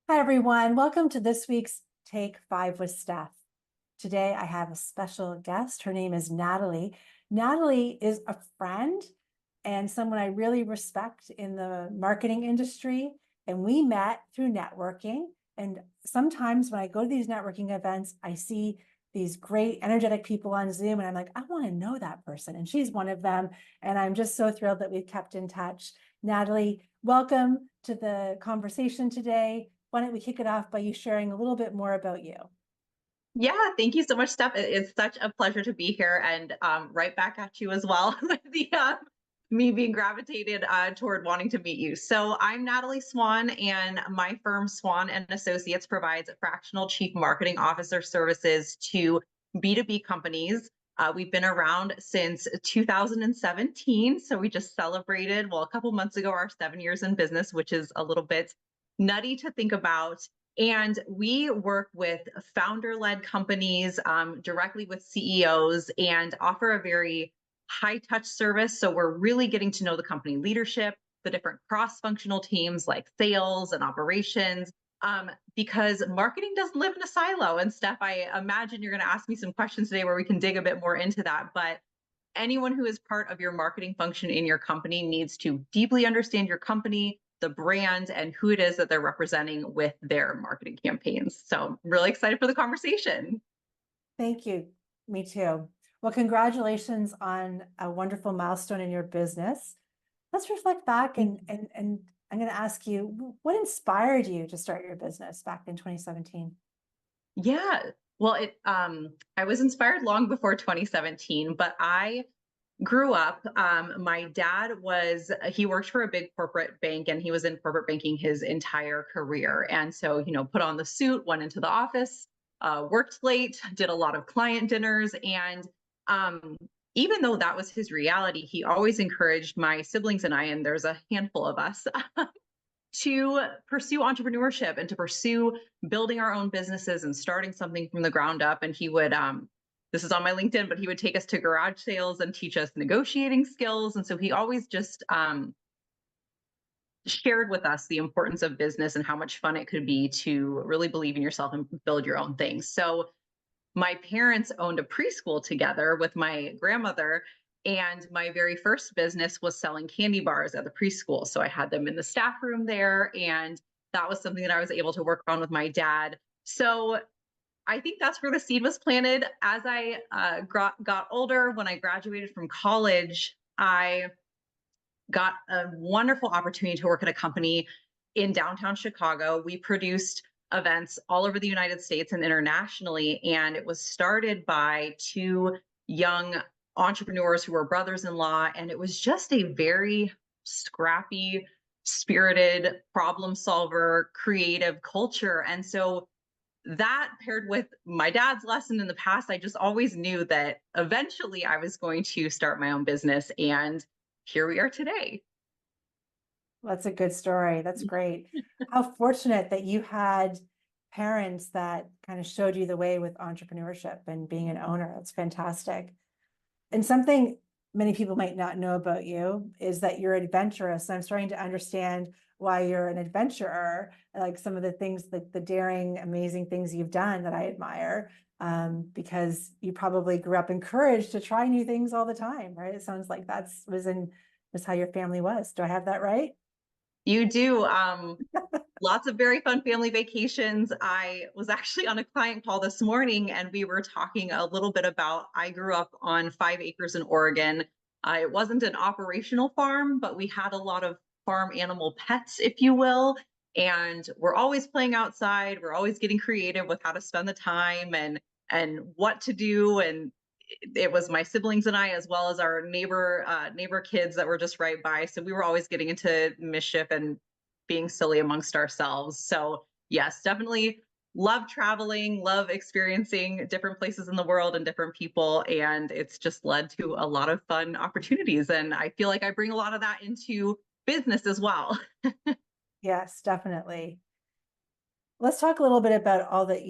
Hi, everyone. Welcome to this week's Take 5 with Steph. Today, I have a special guest. Her name is Natalie. Natalie is a friend and someone I really respect in the marketing industry. And we met through networking. And sometimes when I go to these networking events, I see these great energetic people on Zoom, and I'm like, I want to know that person. And she's one of them. And I'm just so thrilled that we've kept in touch. Natalie, welcome to the conversation today. Why don't we kick it off by you sharing a little bit more about you? Yeah, thank you so much, Steph. It's such a pleasure to be here, and right back at you as well with the me being gravitated toward wanting to meet you. So I'm Natalie Swan, and my firm Swan and Associates provides fractional chief marketing officer services to B2B companies. We've been around since 2017, so we just celebrated, well, a couple months ago, our 7 years in business, which is a little bit nutty to think about. And we work with founder led companies directly with CEOs and offer a very high touch service. So we're really getting to know the company leadership, the different cross functional teams like sales and operations, because marketing doesn't live in a silo. And Steph, I imagine you're going to ask me some questions today where we can dig a bit more into that. But anyone who is part of your marketing function in your company needs to deeply understand your company, the brand, and who it is that they're representing with their marketing campaigns. So I'm really excited for the conversation. Thank you. Me too. Well, congratulations on a wonderful milestone in your business. Let's reflect back and I'm going to ask you, what inspired you to start your business back in 2017? Yeah. Well, I was inspired long before 2017, but I grew up. My dad he worked for a big corporate bank, and he was in corporate banking his entire career. And so, put on the suit, went into the office, worked late, did a lot of client dinners. And um, even though that was his reality, he always encouraged my siblings and I, and there's a handful of us, to pursue entrepreneurship and to pursue building our own businesses and starting something from the ground up. And he would, this is on my LinkedIn, but he would take us to garage sales and teach us negotiating skills. And so he always just shared with us the importance of business and how much fun it could be to really believe in yourself and build your own things. So my parents owned a preschool together with my grandmother. And my very first business was selling candy bars at the preschool. So I had them in the staff room there. And that was something that I was able to work on with my dad. So I think that's where the seed was planted. As I got older, when I graduated from college, I got a wonderful opportunity to work at a company in downtown Chicago. We produced events all over the United States and internationally. And it was started by two young entrepreneurs who were brothers in law. And it was just a very scrappy, spirited, problem solver, creative culture. And so that paired with my dad's lesson in the past, I just always knew that eventually I was going to start my own business. And here we are today. That's a good story. That's great. How fortunate that you had parents that kind of showed you the way with entrepreneurship and being an owner. That's fantastic. And something many people might not know about you is that you're adventurous. I'm starting to understand why you're an adventurer, like some of the things, like the daring, amazing things you've done that I admire, because you probably grew up encouraged to try new things all the time, right? It sounds like was how your family was. Do I have that right? You do. Lots of very fun family vacations. I was actually on a client call this morning, and we were talking a little bit about I grew up on 5 acres in Oregon. It wasn't an operational farm, but we had a lot of farm animal pets, if you will. And we're always playing outside. We're always getting creative with how to spend the time and what to do. And it was my siblings and I, as well as our neighbor kids that were just right by. So we were always getting into mischief and being silly amongst ourselves. So yes, definitely love traveling, love experiencing different places in the world and different people. And it's just led to a lot of fun opportunities. And I feel like I bring a lot of that into business as well. Yes, definitely. Let's talk a little bit about all that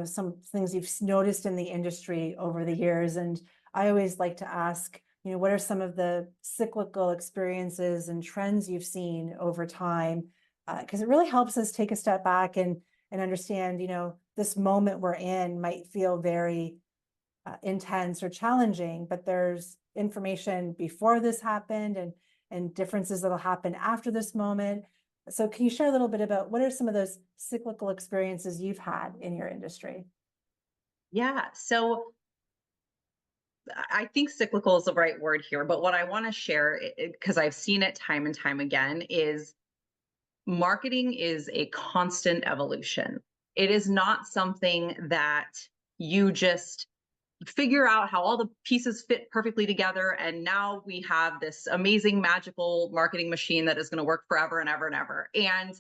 some things you've noticed in the industry over the years. And I always like to ask, what are some of the cyclical experiences and trends you've seen over time because it really helps us take a step back and understand, this moment we're in might feel very intense or challenging, but there's information before this happened and differences that'll happen after this moment. So can you share a little bit about what are some of those cyclical experiences you've had in your industry? Yeah. So I think cyclical is the right word here, but what I want to share, because I've seen it time and time again, is marketing is a constant evolution. It is not something that you just figure out how all the pieces fit perfectly together. And now we have this amazing, magical marketing machine that is going to work forever and ever and ever. And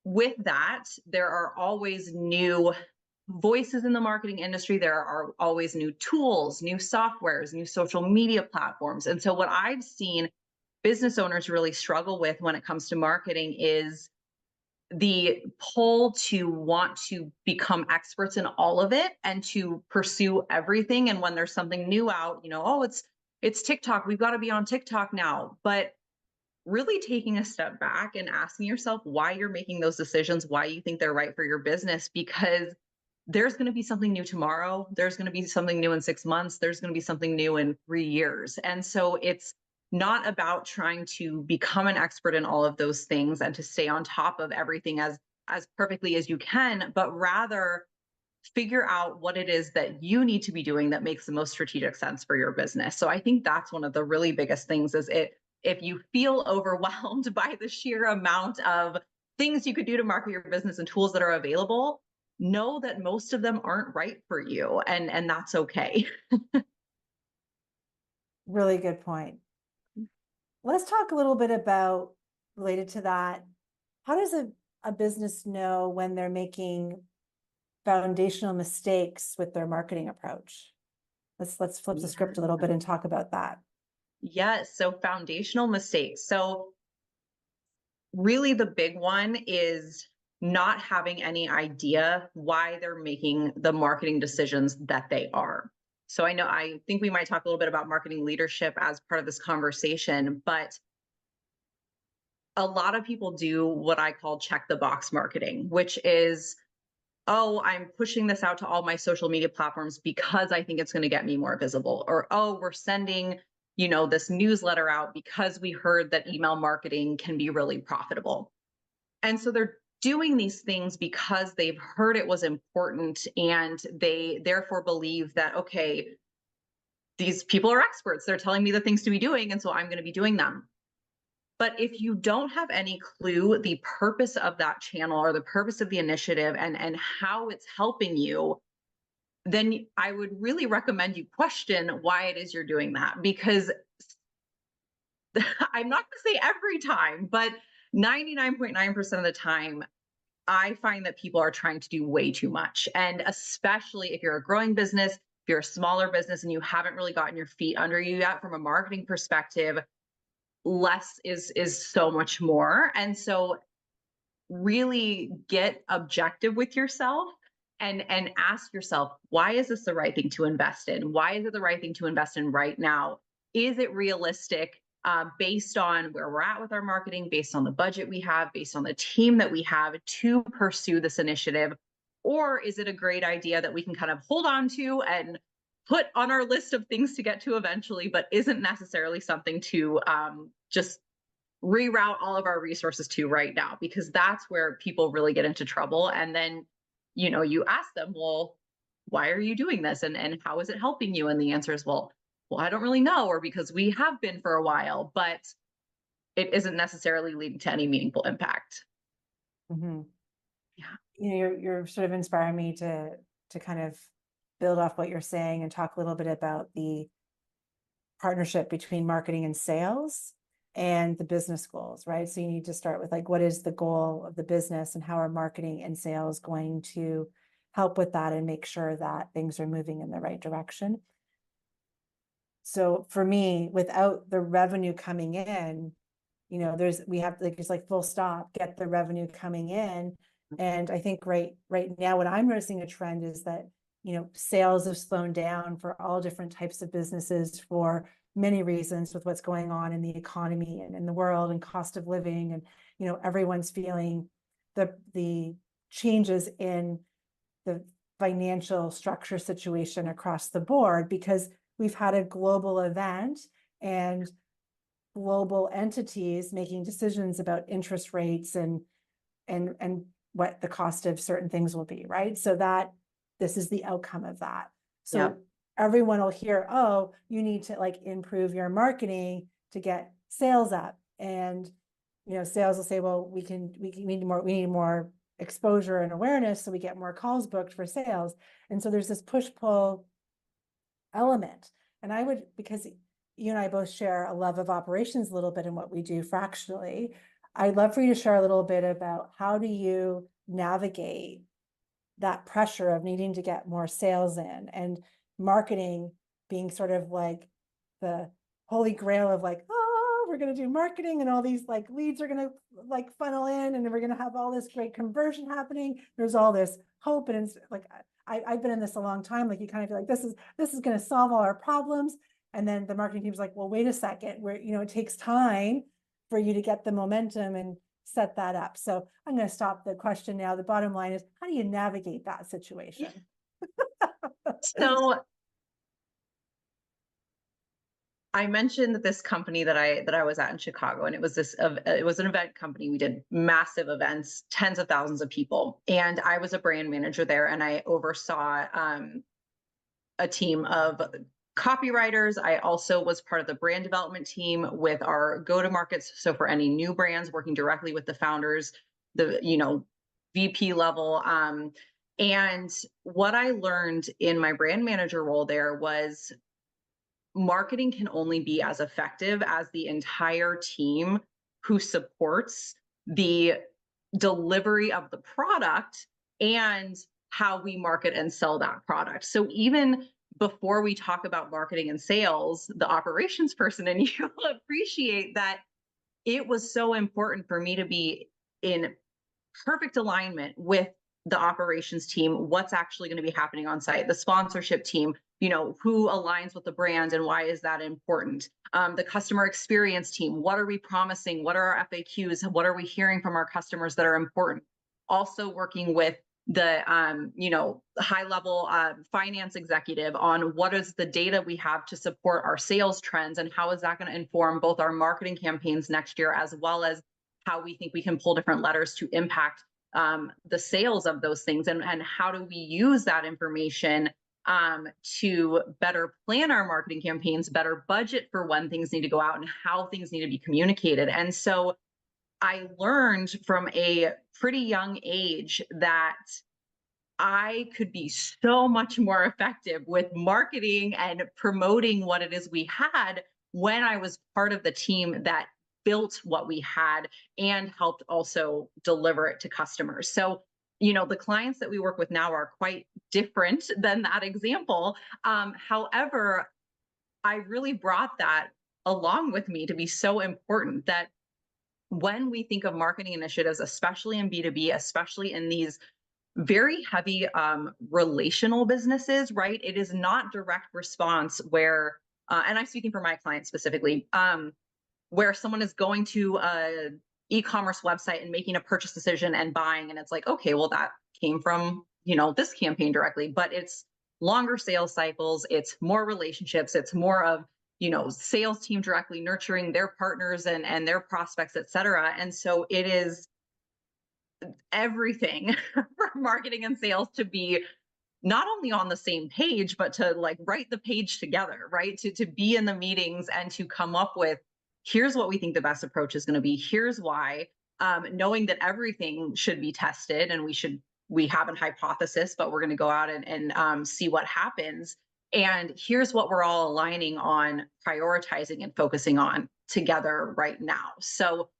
with that, there are always new voices in the marketing industry. There are always new tools, new softwares, new social media platforms. And so, what I've seen business owners really struggle with when it comes to marketing is the pull to want to become experts in all of it and to pursue everything. And when there's something new out, oh, it's TikTok, we've got to be on TikTok now. But really taking a step back and asking yourself why you're making those decisions, why you think they're right for your business, because there's going to be something new tomorrow. There's going to be something new in 6 months. There's going to be something new in 3 years. And so it's not about trying to become an expert in all of those things and to stay on top of everything as perfectly as you can, but rather figure out what it is that you need to be doing that makes the most strategic sense for your business. So I think that's one of the really biggest things is if you feel overwhelmed by the sheer amount of things you could do to market your business and tools that are available, know that most of them aren't right for you, and that's okay. Really good point. Let's talk a little bit about related to that. How does a business know when they're making foundational mistakes with their marketing approach? Let's flip the script a little bit and talk about that. Yes, so foundational mistakes. So really the big one is not having any idea why they're making the marketing decisions that they are. So I think we might talk a little bit about marketing leadership as part of this conversation, but a lot of people do what I call check the box marketing, which is, oh, I'm pushing this out to all my social media platforms because I think it's going to get me more visible. Or, oh, we're sending, this newsletter out because we heard that email marketing can be really profitable. And so they're doing these things because they've heard it was important and they therefore believe that, okay, these people are experts. They're telling me the things to be doing. And so I'm going to be doing them. But if you don't have any clue the purpose of that channel or the purpose of the initiative and how it's helping you, then I would really recommend you question why it is you're doing that. Because I'm not going to say every time, but 99.9% of the time, I find that people are trying to do way too much. And especially if you're a growing business, if you're a smaller business and you haven't really gotten your feet under you yet from a marketing perspective, less is so much more. And so really get objective with yourself and ask yourself, why is this the right thing to invest in? Why is it the right thing to invest in right now? Is it realistic based on where we're at with our marketing, based on the budget we have, based on the team that we have to pursue this initiative? Or is it a great idea that we can kind of hold on to and put on our list of things to get to eventually, but isn't necessarily something to just reroute all of our resources to right now? Because that's where people really get into trouble. And then, you ask them, well, why are you doing this? And how is it helping you? And the answer is, well, I don't really know, or because we have been for a while, but it isn't necessarily leading to any meaningful impact. Mhm. Yeah. You're sort of inspiring me to kind of build off what you're saying and talk a little bit about the partnership between marketing and sales and the business goals, right? So you need to start with like, what is the goal of the business and how are marketing and sales going to help with that and make sure that things are moving in the right direction? So for me, without the revenue coming in, we have like, it's like full stop, get the revenue coming in. And I think right now, what I'm noticing a trend is that, sales have slowed down for all different types of businesses, for many reasons with what's going on in the economy and in the world and cost of living. And, everyone's feeling the changes in the financial structure situation across the board, because we've had a global event and global entities making decisions about interest rates and what the cost of certain things will be, right? So that this is the outcome of that. So Yeah. everyone will hear, oh, you need to like improve your marketing to get sales up. And, sales will say, well, we need more exposure and awareness so we get more calls booked for sales. And so there's this push-pull element. And I would, because you and I both share a love of operations a little bit in what we do fractionally, I'd love for you to share a little bit about how do you navigate that pressure of needing to get more sales in, and marketing being sort of like the holy grail of like, oh, we're going to do marketing and all these like leads are going to like funnel in and we're going to have all this great conversion happening. There's all this hope. And it's like, I've been in this a long time. Like you kind of feel like this is going to solve all our problems. And then the marketing team's like, well, wait a second, where, it takes time for you to get the momentum and set that up. So I'm going to stop the question now. The bottom line is, how do you navigate that situation? So I mentioned that this company that I was at in Chicago, and it was an event company. We did massive events, tens of thousands of people, and I was a brand manager there, and I oversaw a team of copywriters. I also was part of the brand development team with our go-to-markets. So for any new brands, working directly with the founders, the VP level. And what I learned in my brand manager role there was marketing can only be as effective as the entire team who supports the delivery of the product and how we market and sell that product. So even before we talk about marketing and sales, the operations person and you will appreciate that it was so important for me to be in perfect alignment with the operations team, what's actually going to be happening on site, the sponsorship team, who aligns with the brand and why is that important? The customer experience team, what are we promising? What are our FAQs? What are we hearing from our customers that are important? Also working with the high level finance executive on what is the data we have to support our sales trends and how is that going to inform both our marketing campaigns next year, as well as how we think we can pull different levers to impact the sales of those things, and how do we use that information to better plan our marketing campaigns, better budget for when things need to go out and how things need to be communicated. And so I learned from a pretty young age that I could be so much more effective with marketing and promoting what it is we had when I was part of the team that built what we had and helped also deliver it to customers. So, the clients that we work with now are quite different than that example. However, I really brought that along with me to be so important that when we think of marketing initiatives, especially in B2B, especially in these very heavy relational businesses, right? It is not direct response where, and I'm speaking for my clients specifically, where someone is going to a e-commerce website and making a purchase decision and buying, and it's like, okay, well, that came from, this campaign directly, but it's longer sales cycles, it's more relationships, it's more of, sales team directly nurturing their partners and their prospects, et cetera. And so it is everything for marketing and sales to be not only on the same page, but to like write the page together, right? To be in the meetings and to come up with, here's what we think the best approach is going to be. Here's why, knowing that everything should be tested and we have a hypothesis, but we're going to go out and see what happens. And here's what we're all aligning on, prioritizing and focusing on together right now. So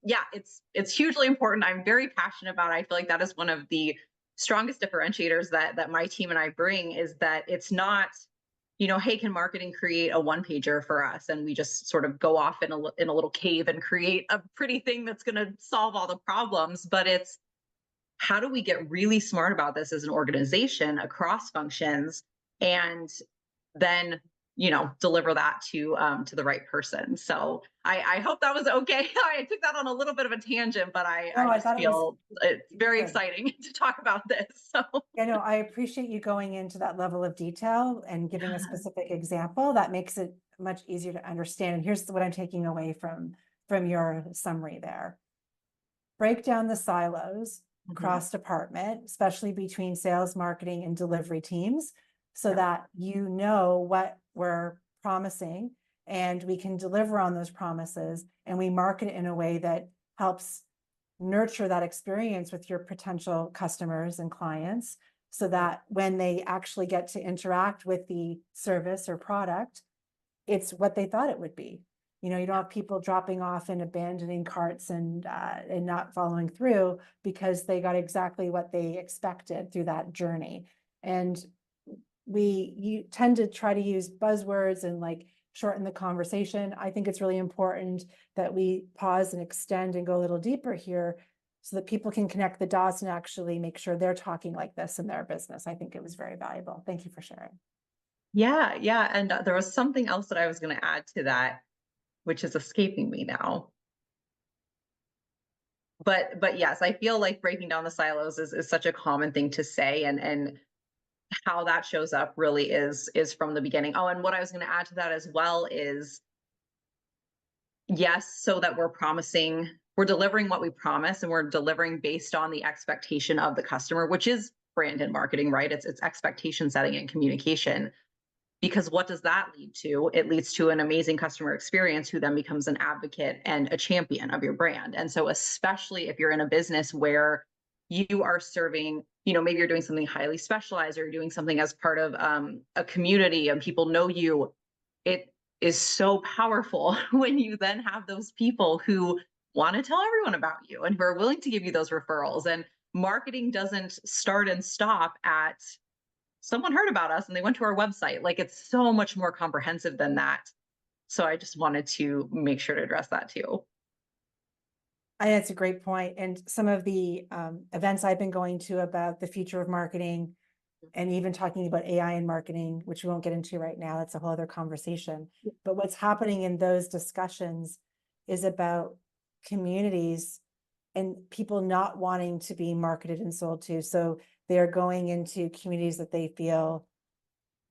yeah, it's hugely important. I'm very passionate about it. I feel like that is one of the strongest differentiators that my team and I bring, is that it's not, hey, can marketing create a one pager for us? And we just sort of go off in a little cave and create a pretty thing that's going to solve all the problems. But it's, how do we get really smart about this as an organization across functions, and then deliver that to the right person. So I hope that was okay. I took that on a little bit of a tangent, but I No, I just thought it was feel it's very good. exciting to talk about this. So You know, I appreciate you going into that level of detail and giving a specific example. That makes it much easier to understand. And here's what I'm taking away from your summary there. Break down the silos Mhm. cross department, especially between sales, marketing, and delivery teams, so Yeah. that you know what we're promising and we can deliver on those promises, and we market it in a way that helps nurture that experience with your potential customers and clients, so that when they actually get to interact with the service or product, it's what they thought it would be. You know, you don't have people dropping off and abandoning carts and not following through because they got exactly what they expected through that journey. And you tend to try to use buzzwords and like shorten the conversation. I think it's really important that we pause and extend and go a little deeper here so that people can connect the dots and actually make sure they're talking like this in their business. I think it was very valuable. Thank you for sharing. Yeah, yeah. And there was something else that I was going to add to that, which is escaping me now. But yes, I feel like breaking down the silos is such a common thing to say, and how that shows up really is from the beginning. Oh, and what I was going to add to that as well is, yes, so that we're delivering what we promise, and we're delivering based on the expectation of the customer, which is brand and marketing, right? It's expectation setting and communication. Because what does that lead to? It leads to an amazing customer experience who then becomes an advocate and a champion of your brand. And so, especially if you're in a business where you are serving, maybe you're doing something highly specialized, or you're doing something as part of a community and people know you, it is so powerful when you then have those people who want to tell everyone about you and who are willing to give you those referrals. And marketing doesn't start and stop at someone heard about us and they went to our website. Like, it's so much more comprehensive than that. So I just wanted to make sure to address that too. I think it's a great point. And some of the events I've been going to about the future of marketing, and even talking about AI in marketing, which we won't get into right now, that's a whole other conversation. But what's happening in those discussions is about communities and people not wanting to be marketed and sold to. So they're going into communities that they feel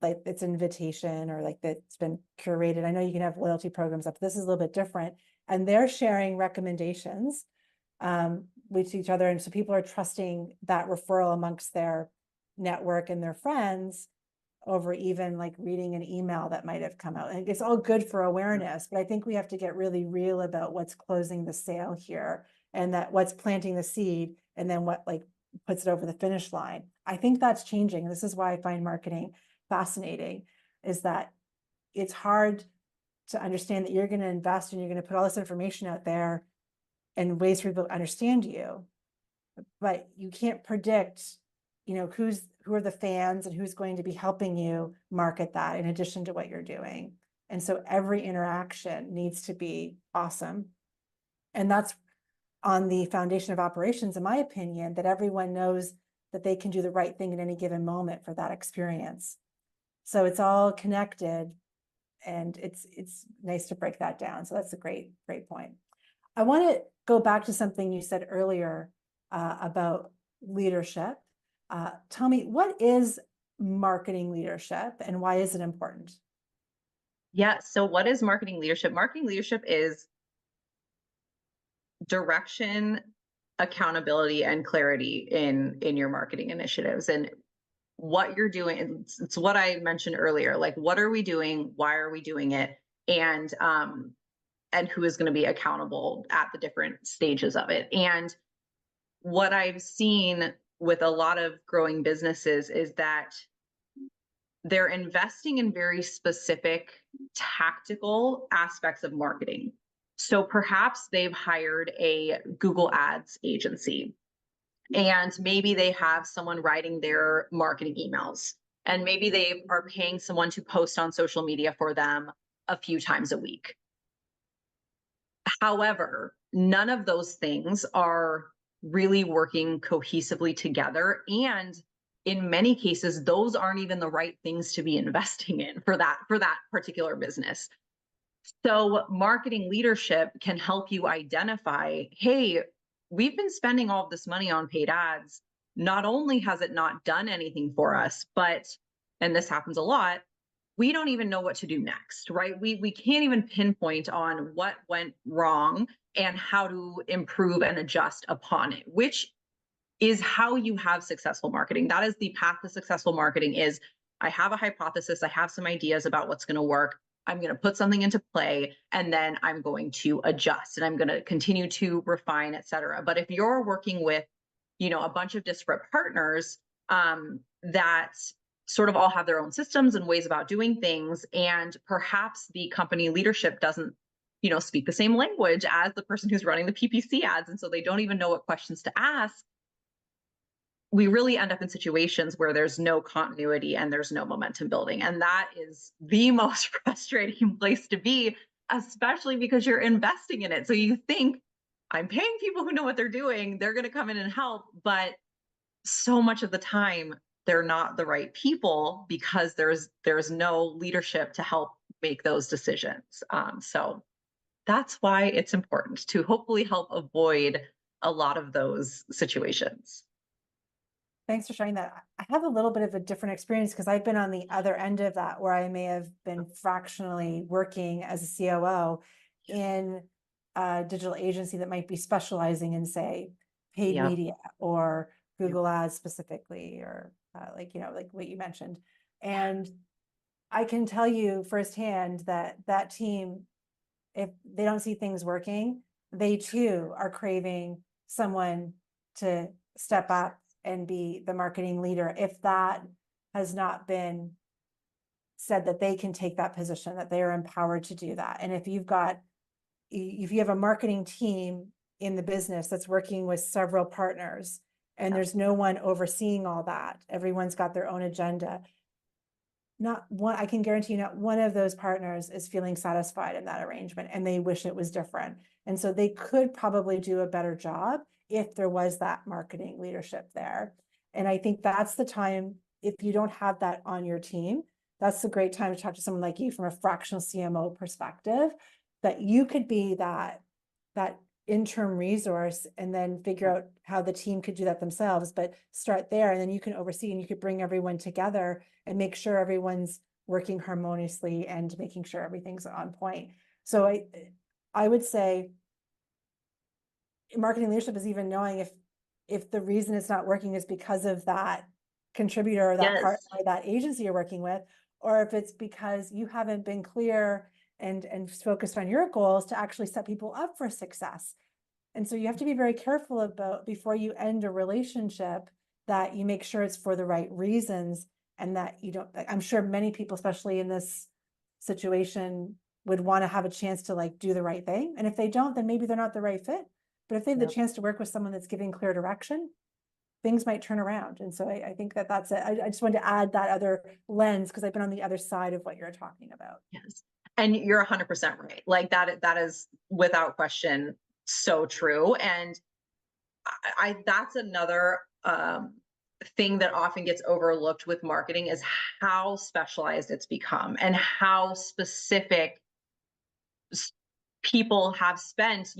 like it's an invitation or like that's been curated. I know you can have loyalty programs up. This is a little bit different. And they're sharing recommendations with each other. And so people are trusting that referral amongst their network and their friends over even like reading an email that might have come out. And it's all good for awareness, but I think we have to get really real about what's closing the sale here, and that what's planting the seed and then what like puts it over the finish line. I think that's changing. This is why I find marketing fascinating, is that it's hard to understand that you're going to invest and you're going to put all this information out there and ways for people to understand you, but you can't predict, who are the fans and who's going to be helping you market that in addition to what you're doing. And so every interaction needs to be awesome. And that's on the foundation of operations, in my opinion, that everyone knows that they can do the right thing at any given moment for that experience. So it's all connected, and it's nice to break that down. So that's a great point. I want to go back to something you said earlier about leadership. Tell me, what is marketing leadership and why is it important? Yeah. So what is marketing leadership? Marketing leadership is direction, accountability, and clarity in your marketing initiatives. And what you're doing, it's what I mentioned earlier. Like, what are we doing? Why are we doing it? And who is going to be accountable at the different stages of it. And what I've seen with a lot of growing businesses is that they're investing in very specific tactical aspects of marketing. So perhaps they've hired a Google Ads agency, and maybe they have someone writing their marketing emails, and maybe they are paying someone to post on social media for them a few times a week. However, none of those things are really working cohesively together. And in many cases, those aren't even the right things to be investing in for that particular business. So marketing leadership can help you identify, hey, we've been spending all of this money on paid ads. Not only has it not done anything for us, but, and this happens a lot, we don't even know what to do next, right? We can't even pinpoint on what went wrong and how to improve and adjust upon it, which is how you have successful marketing. That is the path to successful marketing. Is I have a hypothesis, I have some ideas about what's going to work. I'm going to put something into play, and then I'm going to adjust, and I'm going to continue to refine, et cetera. But if you're working with, a bunch of disparate partners that sort of all have their own systems and ways about doing things, and perhaps the company leadership doesn't speak the same language as the person who's running the PPC ads, and so they don't even know what questions to ask, we really end up in situations where there's no continuity and there's no momentum building. And that is the most frustrating place to be, especially because you're investing in it. So you think, I'm paying people who know what they're doing, they're going to come in and help. But so much of the time, they're not the right people because there's no leadership to help make those decisions. So that's why it's important to hopefully help avoid a lot of those situations. Thanks for sharing that. I have a little bit of a different experience because I've been on the other end of that, where I may have been fractionally working as a COO in a digital agency that might be specializing in, say, paid Yeah. media or Google Ads specifically, or like what you mentioned. And I can tell you firsthand that that team, if they don't see things working, they too are craving someone to step up and be the marketing leader, if that has not been said, that they can take that position, that they are empowered to do that. And if you have a marketing team in the business that's working with several partners, and there's no one overseeing all that, everyone's got their own agenda, not one, I can guarantee you, not one of those partners is feeling satisfied in that arrangement, and they wish it was different. And so they could probably do a better job if there was that marketing leadership there. And I think that's the time, if you don't have that on your team, that's a great time to talk to someone like you from a fractional CMO perspective, that you could be that interim resource, and then figure out how the team could do that themselves, but start there, and then you can oversee, and you could bring everyone together and make sure everyone's working harmoniously and making sure everything's on point. So I would say marketing leadership is even knowing if the reason it's not working is because of that contributor or that partner Yes. or that agency you're working with, or if it's because you haven't been clear and focused on your goals to actually set people up for success. And so you have to be very careful about, before you end a relationship, that you make sure it's for the right reasons, and that you don't, I'm sure many people, especially in this situation, would want to have a chance to do the right thing. And if they don't, then maybe they're not the right fit. But if they have the chance to work with someone that's giving clear direction, things might turn around. And so I think that's it. I just wanted to add that other lens, because I've been on the other side of what you're talking about. Yes. And you're 100% right. Like that is without question so true. And I that's another thing that often gets overlooked with marketing, is how specialized it's become and how specific people have spent,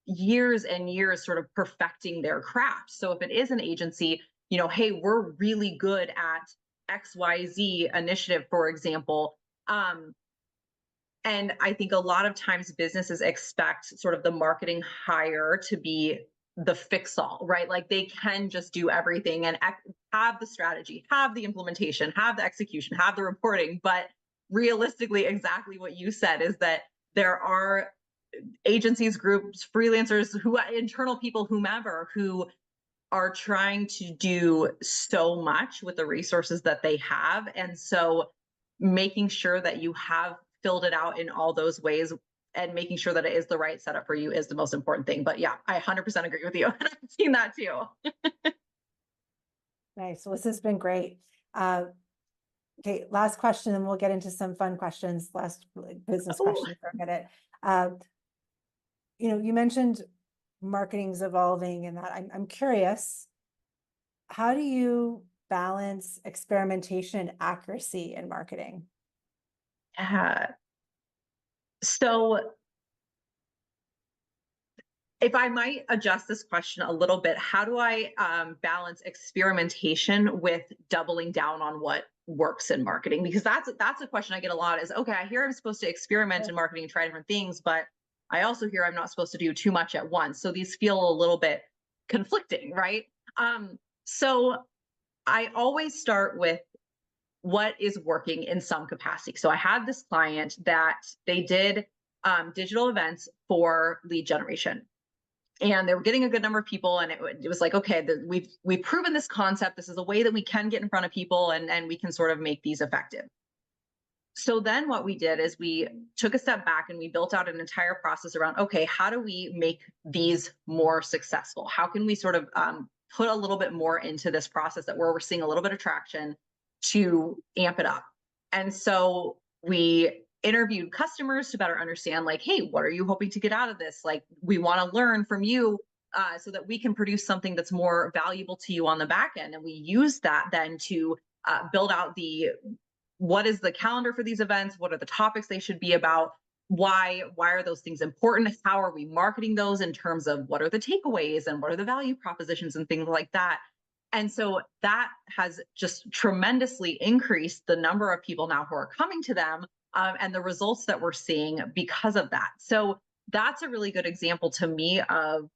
years and years sort of perfecting their craft. So if it is an agency, hey, we're really good at XYZ initiative, for example. And I think a lot of times businesses expect sort of the marketing hire to be the fix all, right? Like they can just do everything and have the strategy, have the implementation, have the execution, have the reporting. But realistically, exactly what you said is that there are agencies, groups, freelancers, internal people, whomever, who are trying to do so much with the resources that they have. And so making sure that you have filled it out in all those ways and making sure that it is the right setup for you is the most important thing. But yeah, I 100% agree with you. And I've seen that too. Nice. Well, this has been great. Okay, last question, and we'll get into some fun questions. Last business question for a minute. You mentioned marketing's evolving, and that I'm curious, how do you balance experimentation and accuracy in marketing? Yeah. So if I might adjust this question a little bit, how do I balance experimentation with doubling down on what works in marketing? Because that's a question I get a lot. Is okay, I hear I'm supposed to experiment in marketing and try different things, but I also hear I'm not supposed to do too much at once. So these feel a little bit conflicting, right? So I always start with what is working in some capacity. So I had this client that they did digital events for lead generation, and they were getting a good number of people, and it was like, okay, we've proven this concept. This is a way that we can get in front of people, and we can sort of make these effective. So then what we did is we took a step back and we built out an entire process around, okay, how do we make these more successful? How can we sort of put a little bit more into this process that we're seeing a little bit of traction to amp it up? And so we interviewed customers to better understand, like, hey, what are you hoping to get out of this? Like, we want to learn from you so that we can produce something that's more valuable to you on the back end. And we use that then to build out what is the calendar for these events, what are the topics they should be about, why are those things important, how are we marketing those in terms of what are the takeaways and what are the value propositions and things like that. And so that has just tremendously increased the number of people now who are coming to them, and the results that we're seeing because of that. So that's a really good example to me of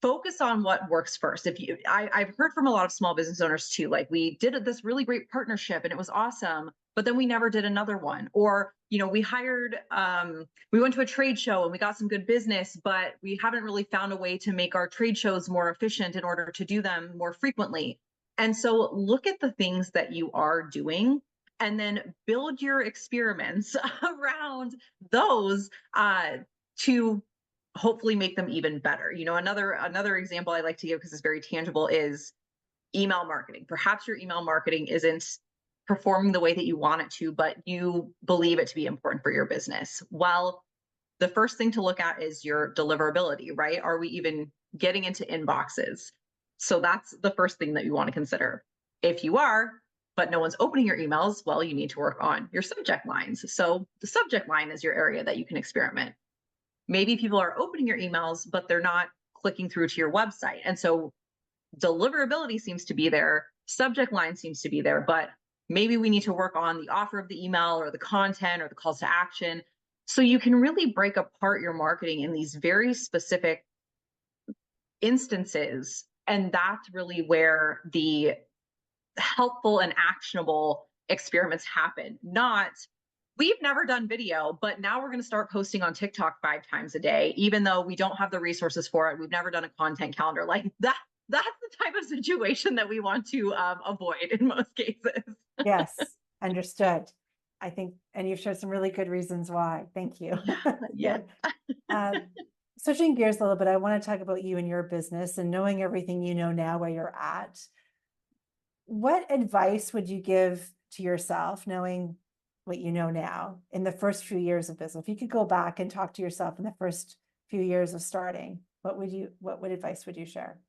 focus on what works first. I've heard from a lot of small business owners too, like, we did this really great partnership and it was awesome, but then we never did another one. Or, we went to a trade show and we got some good business, but we haven't really found a way to make our trade shows more efficient in order to do them more frequently. And so look at the things that you are doing and then build your experiments around those to hopefully make them even better. Another example I like to give, because it's very tangible, is email marketing. Perhaps your email marketing isn't performing the way that you want it to, but you believe it to be important for your business. Well, the first thing to look at is your deliverability, right? Are we even getting into inboxes? So that's the first thing that you want to consider. If you are, but no one's opening your emails, well, you need to work on your subject lines. So the subject line is your area that you can experiment. Maybe people are opening your emails, but they're not clicking through to your website. And so deliverability seems to be there, subject line seems to be there, but maybe we need to work on the offer of the email or the content or the calls to action. So you can really break apart your marketing in these very specific instances. And that's really where the helpful and actionable experiments happen. Not, we've never done video, but now we're going to start posting on TikTok 5 times a day, even though we don't have the resources for it. We've never done a content calendar. Like that. That's the type of situation that we want to avoid in most cases. Yes, understood. I think, and you've shared some really good reasons why. Thank you. Yeah. Switching gears a little bit, I want to talk about you and your business and knowing everything you know now where you're at. What advice would you give to yourself, knowing what you know now, in the first few years of business? If you could go back and talk to yourself in the first few years of starting, what advice would you share?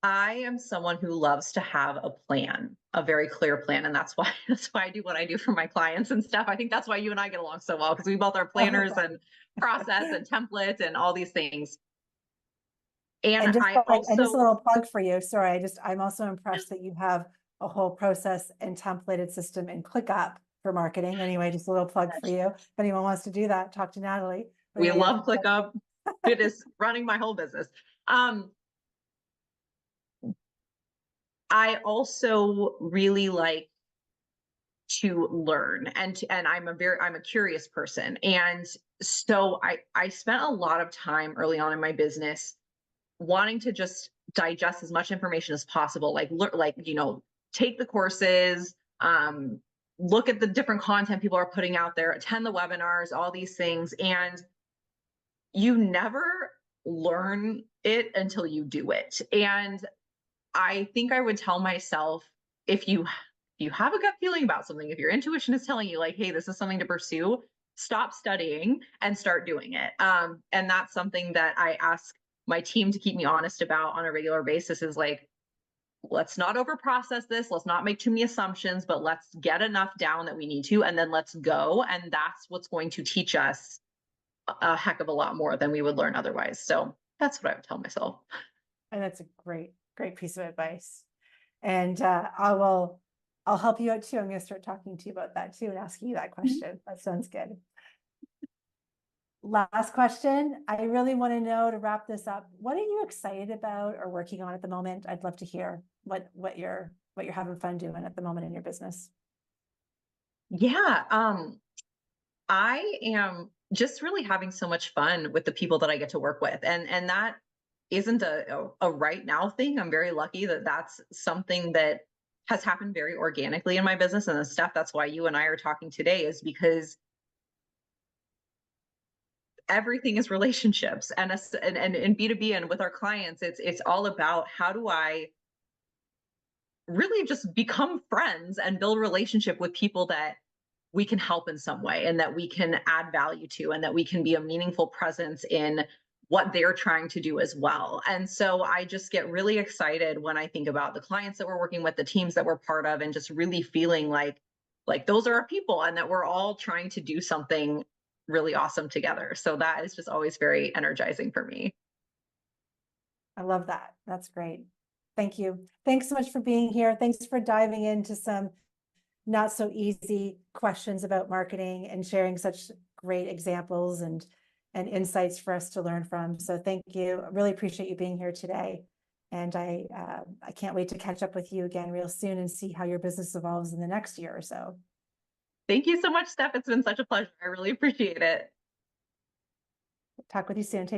I am someone who loves to have a plan, a very clear plan. And that's why I do what I do for my clients and stuff. I think that's why you and I get along so well, because we both are planners and process and templates and all these things. And And just I and just a also, little plug for you. Sorry, I'm also impressed that you have a whole process and templated system in ClickUp for marketing. Anyway, just a little plug for you. If anyone wants to do that, talk to Natalie. But we yeah, love ClickUp. It is running my whole business. I also really like to learn, and I'm a curious person. And so I spent a lot of time early on in my business wanting to just digest as much information as possible, take the courses, look at the different content people are putting out there, attend the webinars, all these things. And you never learn it until you do it. And I think I would tell myself, if you have a gut feeling about something, if your intuition is telling you, like, hey, this is something to pursue, stop studying and start doing it. And that's something that I ask my team to keep me honest about on a regular basis is like, let's not over process this. Let's not make too many assumptions, but let's get enough down that we need to, and then let's go. And that's what's going to teach us a heck of a lot more than we would learn otherwise. So that's what I would tell myself. And that's a great piece of advice. And I'll help you out too. I'm going to start talking to you about that too and asking you that question. That sounds good. Last question. I really want to know, to wrap this up, what are you excited about or working on at the moment? I'd love to hear what you're having fun doing at the moment in your business. Yeah, I am just really having so much fun with the people that I get to work with, and that isn't a right now thing. I'm very lucky that that's something that has happened very organically in my business. And the stuff, that's why you and I are talking today, is because everything is relationships, and us, and in B2B and with our clients, it's all about how do I really just become friends and build relationship with people that we can help in some way and that we can add value to, and that we can be a meaningful presence in what they're trying to do as well. And so I just get really excited when I think about the clients that we're working with, the teams that we're part of, and just really feeling like those are our people and that we're all trying to do something really awesome together. So that is just always very energizing for me. I love that. That's great. Thank you. Thanks so much for being here. Thanks for diving into some not so easy questions about marketing and sharing such great examples and insights for us to learn from. So thank you. I really appreciate you being here today. And I can't wait to catch up with you again real soon and see how your business evolves in the next year or so. Thank you so much, Steph. It's been such a pleasure. I really appreciate it. Talk with you soon. Take